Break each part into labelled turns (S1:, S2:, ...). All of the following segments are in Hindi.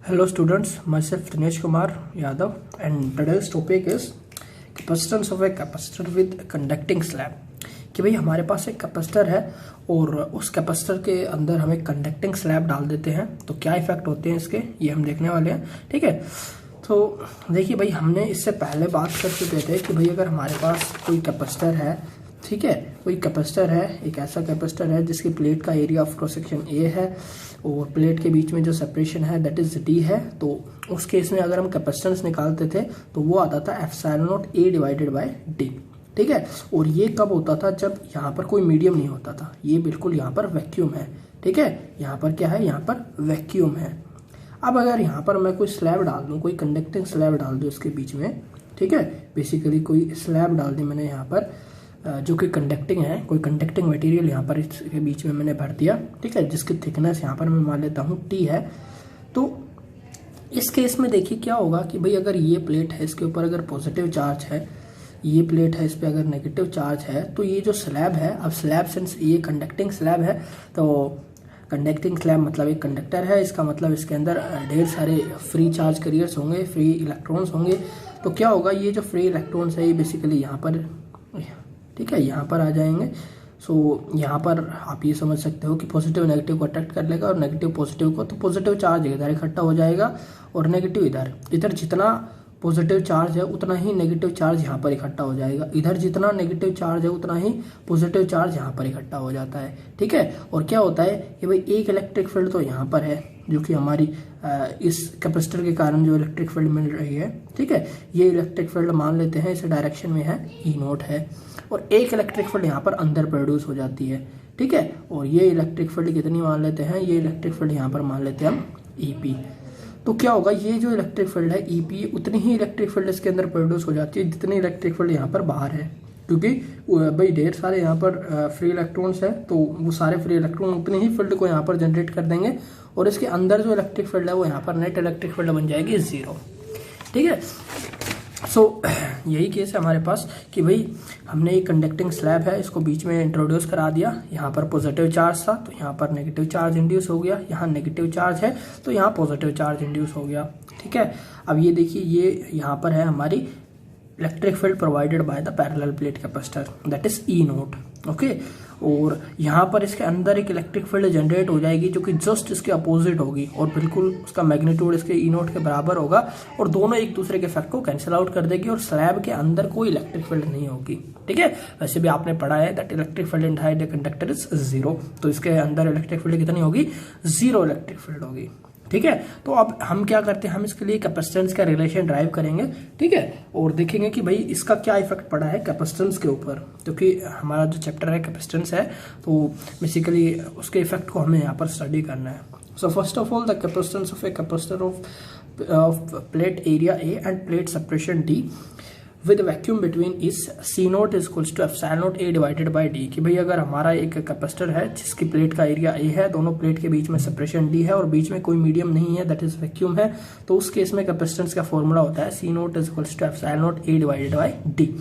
S1: Hello students, myself Dinesh Kumar Yadav and today's topic is capacitance of a capacitor with conducting slab। कि भाई हमारे पास एक कैपेसिटर है और उस कैपेसिटर के अंदर हम एक कंडक्टिंग स्लैब डाल देते हैं तो क्या इफेक्ट होते हैं इसके, ये हम देखने वाले हैं। ठीक है, तो देखिए भाई हमने इससे पहले बात कर चुके थे कि भाई अगर हमारे पास कोई कैपेसिटर है, ठीक है, कोई कैपेसिटर है, एक ऐसा कैपेसिटर है जिसकी प्लेट का area of cross section A है और प्लेट के बीच में जो सेपरेशन है दैट इज डी है, तो उस केस में अगर हम कैपेसिटेंस निकालते थे तो वो आता था epsilon not A divided by D. ठीक है, और ये कब होता था? जब यहाँ पर कोई मीडियम नहीं होता था, ये बिल्कुल यहाँ पर वैक्यूम है। ठीक है, यहाँ पर क्या है? यहाँ पर वैक्यूम है। अब अगर यहाँ पर मैं कोई स्लैब डाल दूँ, कोई कंडक्टिंग स्लैब डाल दूँ इसके बीच में, ठीक है, बेसिकली कोई स्लैब डाल दी मैंने यहाँ पर जो कि कंडक्टिंग है, कोई कंडक्टिंग मटेरियल यहाँ पर इसके बीच में मैंने भर दिया, ठीक है, जिसकी थिकनेस यहाँ पर मैं मान लेता हूँ टी है। तो इस केस में देखिए क्या होगा कि भाई अगर ये प्लेट है, इसके ऊपर अगर पॉजिटिव चार्ज है, ये प्लेट है, इस पर अगर नेगेटिव चार्ज है, तो ये जो स्लैब है, अब स्लैब सिंस ये कंडक्टिंग स्लैब है तो कंडक्टिंग स्लैब मतलब एक कंडक्टर है, इसका मतलब इसके अंदर ढेर सारे फ्री चार्ज कैरियर्स होंगे, फ्री इलेक्ट्रॉन्स होंगे। तो क्या होगा, ये जो फ्री इलेक्ट्रॉन्स है ये बेसिकली यहाँ पर, ठीक है, यहाँ पर आ जाएंगे। सो यहाँ पर आप ये समझ सकते हो कि पॉजिटिव नेगेटिव को अट्रैक्ट कर लेगा और नेगेटिव पॉजिटिव को, तो पॉजिटिव चार्ज इधर इकट्ठा हो जाएगा और नेगेटिव इधर। इधर जितना पॉजिटिव चार्ज है उतना ही नेगेटिव चार्ज यहाँ पर इकट्ठा हो जाएगा, इधर जितना नेगेटिव चार्ज है उतना ही पॉजिटिव चार्ज यहाँ पर इकट्ठा हो जाता है। ठीक है, और क्या होता है कि भाई एक इलेक्ट्रिक फील्ड तो यहाँ पर है जो कि हमारी इस कैपेसिटर के कारण जो इलेक्ट्रिक फील्ड मिल रही है, ठीक है, ये इलेक्ट्रिक फील्ड मान लेते हैं इस डायरेक्शन में है, ई नोट है, और एक इलेक्ट्रिक फील्ड यहाँ पर अंदर प्रोड्यूस हो जाती है। ठीक है, और ये इलेक्ट्रिक फील्ड कितनी मान लेते हैं, ये इलेक्ट्रिक फील्ड यहाँ पर मान लेते हैं हम ईपी। तो क्या होगा, ये जो इलेक्ट्रिक फील्ड है ईपी, उतनी ही इलेक्ट्रिक फील्ड इसके अंदर प्रोड्यूस हो जाती है जितनी इलेक्ट्रिक फील्ड यहाँ पर बाहर है, क्योंकि भाई ढेर सारे यहाँ पर फ्री इलेक्ट्रॉन्स है, तो वो सारे फ्री इलेक्ट्रॉन उतनी ही फील्ड को यहाँ पर जनरेट कर देंगे और इसके अंदर जो इलेक्ट्रिक फील्ड है वो यहाँ पर नेट इलेक्ट्रिक फील्ड बन जाएगी जीरो। ठीक है, सो यही केस है हमारे पास कि भाई हमने एक कंडक्टिंग स्लैब है, इसको बीच में इंट्रोड्यूस करा दिया, यहाँ पर पॉजिटिव चार्ज था तो यहाँ पर नेगेटिव चार्ज इंड्यूस हो गया, यहाँ नेगेटिव चार्ज है तो यहाँ पॉजिटिव चार्ज इंड्यूस हो गया। ठीक है, अब ये देखिए ये यहाँ पर है हमारी electric field provided by the parallel plate capacitor that is E note. Okay, और यहाँ पर इसके अंदर एक इलेक्ट्रिक फील्ड जनरेट हो जाएगी जो कि जस्ट इसके अपोजिट होगी और बिल्कुल उसका मैग्नीट्यूड इसके ई नोट के बराबर होगा और दोनों एक दूसरे के इफेक्ट को कैंसिल आउट कर देगी और स्लैब के अंदर कोई इलेक्ट्रिक फील्ड नहीं होगी। ठीक है, वैसे भी आपने पढ़ा है that electric field inside the conductor is zero, तो इसके अंदर इलेक्ट्रिक फील्ड कितनी होगी? जीरो इलेक्ट्रिक फील्ड होगी। ठीक है, तो अब हम क्या करते हैं, हम इसके लिए कैपेसिटेंस का रिलेशन ड्राइव करेंगे। ठीक है, और देखेंगे कि भाई इसका क्या इफेक्ट पड़ा है कैपेसिटेंस के ऊपर, क्योंकि हमारा जो चैप्टर है कैपेसिटेंस है तो बेसिकली उसके इफेक्ट को हमें यहाँ पर स्टडी करना है। So first of all the capacitance of a capacitor of plate area A and plate separation D with vacuum between is C note is equals to epsilon not A divided by D. कि भाई अगर हमारा एक कैपेसिटर है जिसकी प्लेट का एरिया ए है, दोनों प्लेट के बीच में सेपरेशन डी है और बीच में कोई मीडियम नहीं है दैट इज वैक्यूम है, तो उस केस में कैपेसिटेंस का फॉर्मूला होता है C note is equals to epsilon not A divided by D.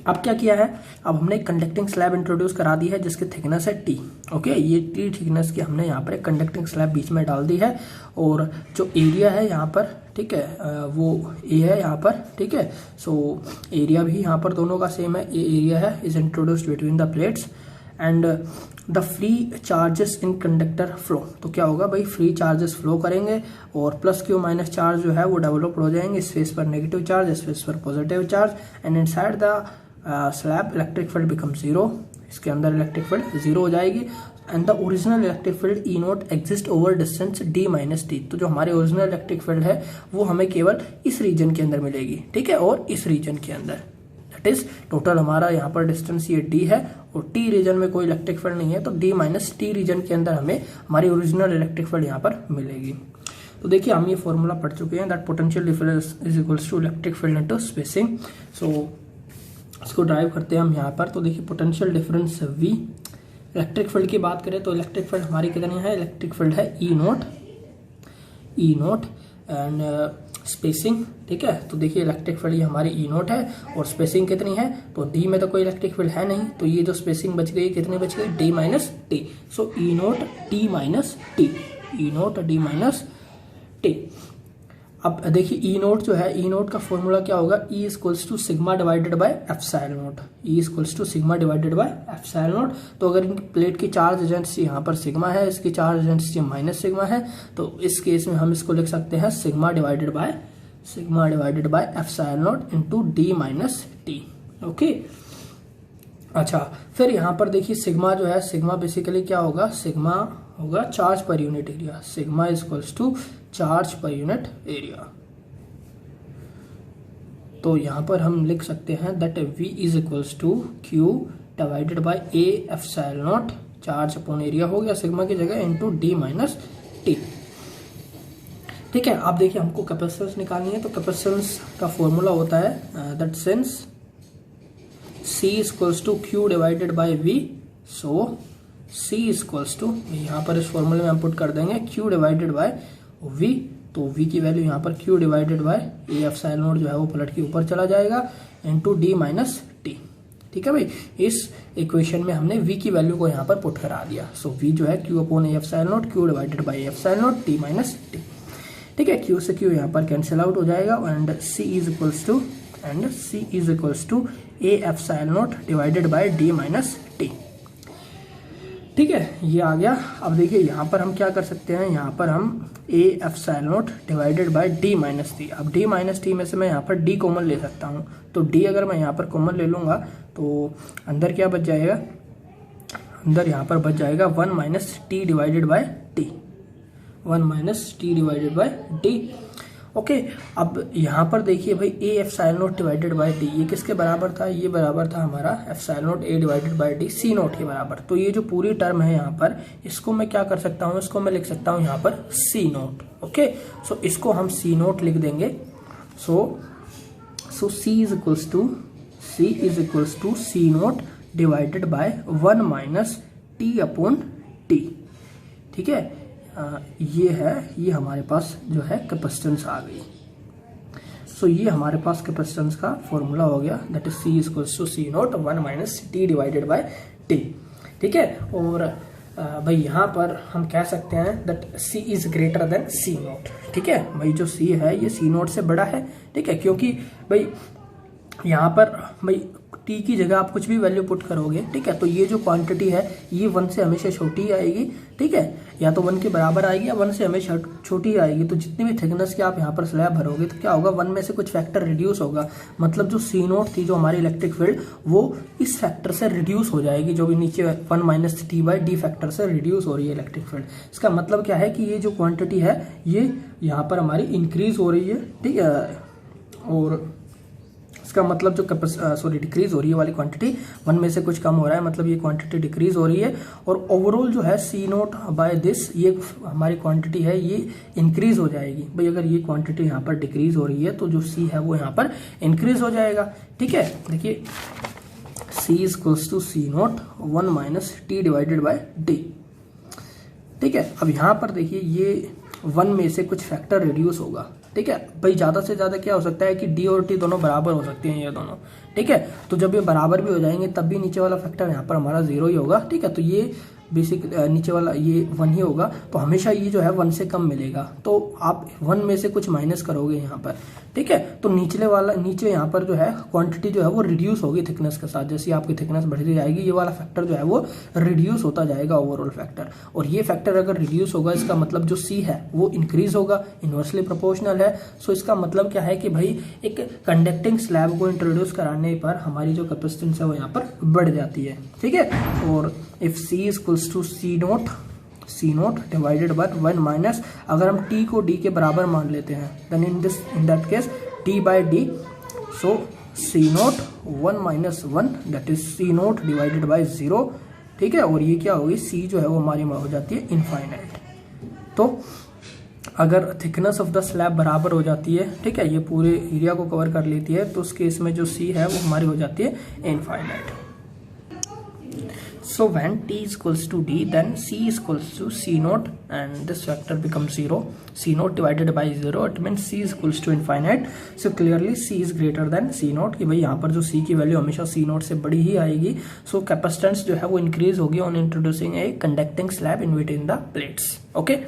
S1: अब क्या किया है, अब हमने एक कंडक्टिंग स्लैब इंट्रोड्यूस करा दी है जिसकी थिकनेस है टी। ओके, ये टी थिकनेस की हमने यहाँ पर एक कंडक्टिंग स्लैब बीच में डाल दी है और जो एरिया है यहाँ पर, ठीक है, वो ए है यहाँ पर। ठीक है, सो एरिया भी यहाँ पर दोनों का सेम है, ए एरिया है is introduced between the plates and the free charges in conductor flow. तो क्या होगा भाई, फ्री चार्जेस फ्लो करेंगे और प्लस क्यू माइनस चार्ज जो है वो डेवलप हो जाएंगे, इस फेस पर नेगेटिव चार्ज, इस फेस पर positive charge, and inside the slab electric field become zero, इसके अंदर इलेक्ट्रिक फील्ड जीरो हो जाएगी and the original electric field E note exist over distance D minus T. तो जो हमारे ओरिजिनल इलेक्ट्रिक फील्ड है वो हमें केवल इस रीजन के अंदर मिलेगी। ठीक है, और इस रीजन के अंदर दैट इज टोटल हमारा यहाँ पर डिस्टेंस ये डी है और टी रीजन में कोई इलेक्ट्रिक फील्ड नहीं है, तो डी माइनस टी रीजन के अंदर हमें हमारी ओरिजिनल इलेक्ट्रिक फील्ड यहाँ पर मिलेगी। तो देखिए हम ये फॉर्मूला पढ़ चुके हैं that potential difference is equals to electric field into spacing. So इसको ड्राइव करते हैं हम यहाँ पर, तो देखिए potential difference V, electric field की बात करें तो इलेक्ट्रिक फील्ड हमारी कितनी है, इलेक्ट्रिक फील्ड है ई नोट एंड स्पेसिंग। ठीक है, तो देखिए इलेक्ट्रिक फील्ड ये हमारी ई नोट है और स्पेसिंग कितनी है, तो डी में तो कोई इलेक्ट्रिक फील्ड है नहीं, तो ये जो स्पेसिंग बच गई कितनी बच गई, डी माइनस टी। सो ई नोट डी माइनस टी, ई नोट डी माइनस टी। अब देखिए ई नोट जो है, ई नोट का फॉर्मूला क्या होगा, E equals to sigma divided by epsilon nought, E equals to sigma divided by epsilon nought. तो अगर इनकी प्लेट की चार्ज एजेंसी यहाँ पर सिग्मा है, इसकी चार्ज एजेंसी माइनस सिग्मा है, तो इस केस में हम इसको लिख सकते हैं sigma divided by epsilon note into D minus T. Okay, अच्छा फिर यहाँ पर देखिए सिग्मा जो है, सिग्मा बेसिकली क्या होगा, सिग्मा होगा charge per unit area, sigma equals to charge per unit area. तो यहां पर हम लिख सकते हैं that V is equals to Q divided by A epsilon nought, charge upon area हो गया सिग्मा की जगह, इंटू डी माइनस टी। ठीक है, आप देखिए हमको कैपेसिटेंस निकालनी है, तो कैपेसिटेंस का फॉर्मूला होता है that since C equals to Q divided by V, so C equals to, यहाँ पर इस फॉर्मूले में हम पुट कर देंगे Q डिवाइडेड बाय V, तो V की वैल्यू यहाँ पर Q divided by A epsilon not जो है वो पलट के ऊपर चला जाएगा, इंटू डी माइनस टी। ठीक है भाई, इस इक्वेशन में हमने V की वैल्यू को यहाँ पर पुट करा दिया। सो V जो है Q upon A epsilon not, Q divided by A epsilon not, T minus T. ठीक है, Q से Q यहाँ पर कैंसिल आउट हो जाएगा, and C is equals to A epsilon nought divided by D minus T. ठीक है, ये आ गया। अब देखिए यहाँ पर हम क्या कर सकते हैं, यहाँ पर हम A epsilon nought divided by D minus T. अब डी माइनस टी में से मैं यहाँ पर डी कॉमन ले सकता हूँ, तो डी अगर मैं यहाँ पर कॉमन ले लूँगा तो अंदर क्या बच जाएगा, अंदर यहाँ पर बच जाएगा 1 minus T divided by T, 1 minus T divided by D. Okay, अब यहाँ पर देखिए भाई A epsilon nought divided by D, ये किसके बराबर था, ये बराबर था हमारा epsilon not A divided by D C not के बराबर। तो ये जो पूरी टर्म है यहाँ पर, इसको मैं क्या कर सकता हूँ, इसको मैं लिख सकता हूँ यहाँ पर C नॉट। ओके, सो इसको हम C नॉट लिख देंगे। So C is equals to C nought divided by 1 minus T upon T. ठीक है, ये है, ये हमारे पास जो है कैपेसिटेंस आ गई। सो ये हमारे पास कैपेसिटेंस का फॉर्मूला हो गया, that is C equals to C nought 1 minus T divided by T. ठीक है, और भाई यहाँ पर हम कह सकते हैं that C is greater than C not. ठीक है भाई, जो C है ये C नॉट से बड़ा है। ठीक है, क्योंकि भाई यहाँ पर भाई टी की जगह आप कुछ भी वैल्यू पुट करोगे, ठीक है, तो ये जो क्वांटिटी है ये 1 से हमेशा छोटी आएगी। ठीक है, या तो 1 के बराबर आएगी या 1 से हमेशा छोटी आएगी। तो जितनी भी थिकनेस की आप यहाँ पर स्लैब भरोगे तो क्या होगा, 1 में से कुछ फैक्टर रिड्यूस होगा, मतलब जो C नोट थी जो हमारी इलेक्ट्रिक फील्ड, वो इस फैक्टर से रिड्यूस हो जाएगी, जो भी नीचे 1 minus T by D factor से रिड्यूस हो रही है इलेक्ट्रिक फील्ड। इसका मतलब क्या है कि ये जो क्वांटिटी है ये यहाँ पर हमारी इंक्रीज हो रही है। ठीक है, और इसका मतलब जो डिक्रीज हो रही है वाली क्वांटिटी 1 में से कुछ कम हो रहा है, मतलब ये क्वांटिटी डिक्रीज हो रही है। और ओवरऑल जो है C नोट बाय दिस, ये हमारी क्वांटिटी है ये इंक्रीज हो जाएगी। भाई अगर ये क्वांटिटी यहाँ पर डिक्रीज हो रही है तो जो C है वो यहाँ पर इंक्रीज हो जाएगा। ठीक है, देखिए C equals to C nought 1 minus T divided by D. ठीक है, अब यहाँ पर देखिए ये 1 में से कुछ फैक्टर रिड्यूस होगा। ठीक है भाई, ज्यादा से ज्यादा क्या हो सकता है कि डी और टी दोनों बराबर हो सकते हैं, ये दोनों। ठीक है, तो जब ये बराबर भी हो जाएंगे तब भी नीचे वाला फैक्टर यहाँ पर हमारा 0 ही होगा। ठीक है, तो ये बेसिक नीचे वाला ये 1 ही होगा, तो हमेशा ये जो है 1 से कम मिलेगा। तो आप 1 में से कुछ माइनस करोगे यहाँ पर। ठीक है, तो नीचे यहाँ पर जो है क्वांटिटी जो है वो रिड्यूस होगी थिकनेस के साथ। जैसे आपकी थिकनेस बढ़ती जाएगी ये वाला फैक्टर जो है वो रिड्यूस होता जाएगा, ओवरऑल फैक्टर। और ये फैक्टर अगर रिड्यूस होगा इसका मतलब जो C है वो इंक्रीज होगा, इनवर्सली प्रोपोर्शनल है। सो इसका मतलब क्या है कि भाई एक कंडक्टिंग स्लैब को इंट्रोड्यूस कराने पर हमारी जो कैपेसिटेंस है वो यहाँ पर बढ़ जाती है। ठीक है, और if C equals to C nought divided by 1 minus, अगर हम T को D के बराबर मान लेते हैं then in that case T by D, so C nought 1 minus 1 that is C nought divided by 0। ठीक है, और ये क्या होगी, C जो है वो हमारी हो जाती है इनफाइनाइट। तो अगर थिकनेस ऑफ द स्लैब बराबर हो जाती है, ठीक है, ये पूरे एरिया को कवर कर लेती है, तो उस केस में जो C है वो हमारी हो जाती है infinite. So when T is equals to D, then C is equals to C naught, and this factor becomes 0. C naught divided by 0, it means C is equals to infinite. So clearly C is greater than C naught, कि भाई यहाँ पर जो C की वैल्यू हमेशा C naught से बड़ी ही आएगी। So capacitance जो है वो इंक्रीज होगी on introducing a conducting slab in between the plates. Okay.